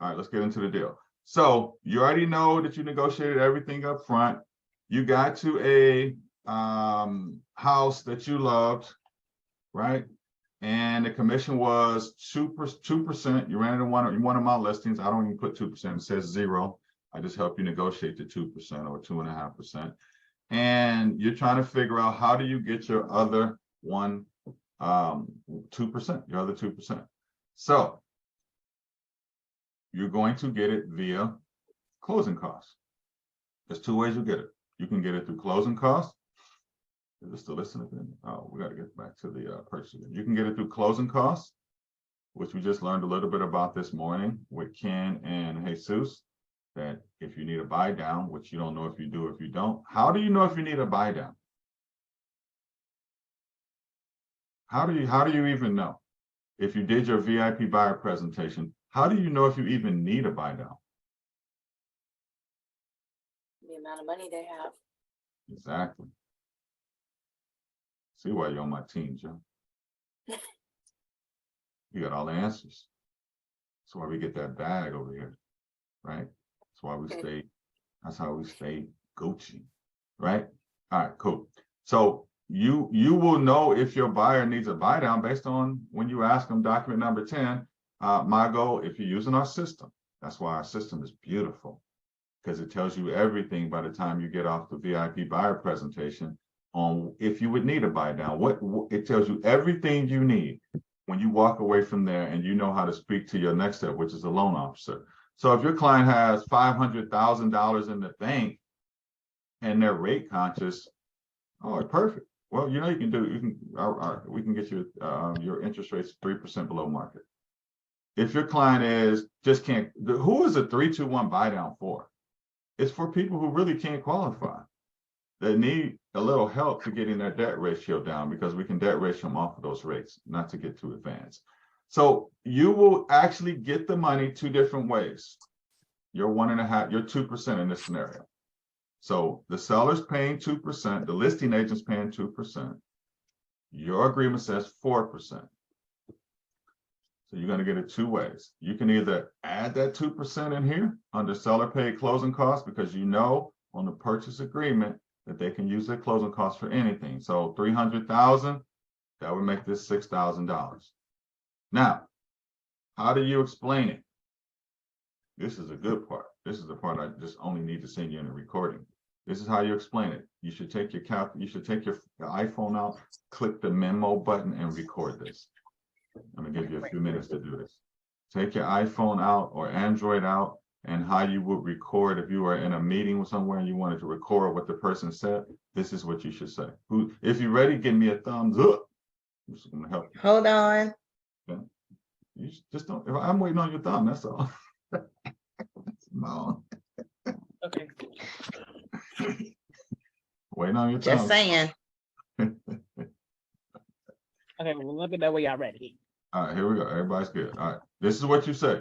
All right, let's get into the deal. So you already know that you negotiated everything up front. You got to a house that you loved, right? And the commission was 2%. You ran it in one of my listings. I don't even put 2%. It says 0. I just help you negotiate the 2% or 2.5%. And you're trying to figure out how do you get your other 2%, your other 2%. So you're going to get it via closing costs. There's two ways you get it. You can get it through closing costs. Is this still listening? Oh, we got to get back to the purchase. You can get it through closing costs, which we just learned a little bit about this morning with Ken and Jesus, that if you need a buy down, which you don't know if you do or if you don't, how do you know if you need a buy down? How do you even know? If you did your VIP buyer presentation, how do you know if you even need a buy down? The amount of money they have. Exactly. See why you're on my team, Joe. You got all the answers. That's why we get that bag over here, right? That's why we stay. That's how we stay Gucci, right? All right, cool. So you will know if your buyer needs a buy down based on when you ask them document number 10. My goal, if you're using our system, that's why our system is beautiful, because it tells you everything by the time you get off the VIP buyer presentation on if you would need a buy down. What it tells you everything you need when you walk away from there, and you know how to speak to your next step, which is a loan officer. So if your client has $500,000 in the bank and they're rate conscious, oh, perfect. Well, you know, we can get you your interest rates 3% below market. If your client who is a 3-2-1 buy down for? It's for people who really can't qualify. They need a little help to getting their debt ratio down, because we can debt ratio them off of those rates, not to get too advanced. So you will actually get the money two different ways. You're 1.5, you're 2% in this scenario. So the seller's paying 2%, the listing agent's paying 2%. Your agreement says 4%. So you're going to get it two ways. You can either add that 2% in here under seller paid closing costs, because you know on the purchase agreement that they can use their closing costs for anything. So $300,000, that would make this $6,000. Now, how do you explain it? This is a good part. This is the part I just only need to send you in a recording. This is how you explain it. You should take your iPhone out, click the memo button, and record this. I'm gonna give you a few minutes to do this. Take your iPhone out or Android out, and how you would record if you were in a meeting with somewhere and you wanted to record what the person said. This is what you should say. If you're ready, give me a thumbs up. I'm just gonna help you. Hold on. Okay. You just don't. I'm waiting on your thumb. That's all. No. Okay. Waiting on your Just thumb. saying. Okay, well, let me know when y'all ready. All right, here we go. Everybody's good. All right, this is what you say.